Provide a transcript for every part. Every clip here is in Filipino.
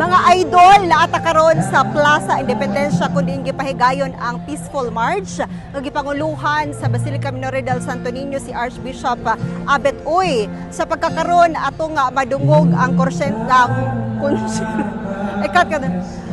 Mga idol, naata karon sa Plaza Independencia kun diin gipahigayon ang peaceful march nga gipanguluhan sa Basilica Minore del Santo Niño si Archbishop Abet Uy. Sa pagkakaron atong madungog ang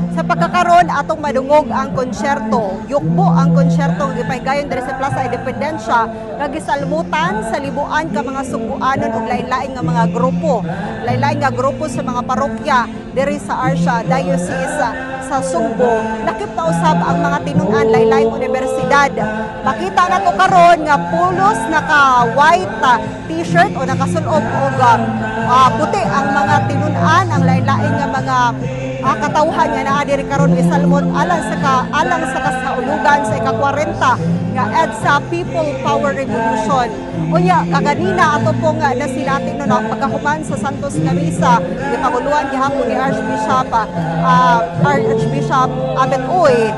sa pagkakaron atong madungog ang konsyerto. Yukbo ang konsyerto nga gipahigayon diri sa Plaza Independencia nga gisalmutan sa libuan ka mga Subuanon ug lain-lain nga mga grupo. Lain-lain nga grupo sa mga parokya diri sa Arsha Diocese sa Sugbo. Lakip na usab ang mga tinun-an lain-laing universidad. Makita na to karon nga pulos naka white t-shirt o nakasulob og puti ang mga tinun-an, ang lain-laing nga mga katawhan nga naa diri karon gisalmot alang sa kasaulugan sa ika-40 nga EDSA People Power Revolution. Unya kaganina ato pong nasilati no pagkahuman sa Santos nga misa gipanguluhan gihapon ni Archbishop Abet Uy,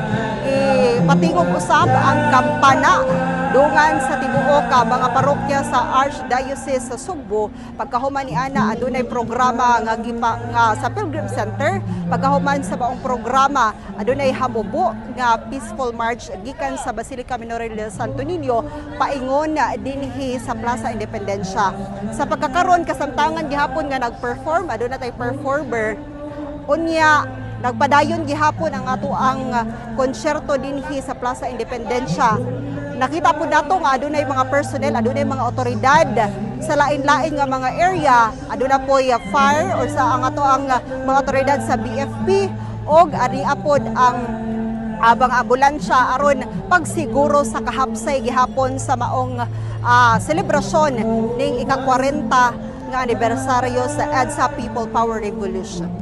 patingog usab ang kampana dungan sa tibuok mga parokya sa Archdiocese sa Sugbo. Pagkahuman ni ana adunay programa nga sa Pilgrim Center. Pagkahuman sa baong programa adunay hamubo nga peaceful march gikan sa Basilica Minore del Santo Niño paingon dinhi sa Plaza Independencia. Sa pagkakaron kasamtangan gihapon nga nagperform aduna tay performer. Unya nagpadayon gihapon ang ato ang konsyerto dinhi sa Plaza Independencia. Nakita po nato nga adunay mga personnel, adunay mga otoridad sa lain-lain nga mga area, aduna po fire or sa ang ato ang mga otoridad sa BFP og ari apod ang abang ambulansya aron pagsiguro sa kahapsay gihapon sa maong selebrasyon ning ika-40 nga anibersaryo sa EDSA People Power Revolution.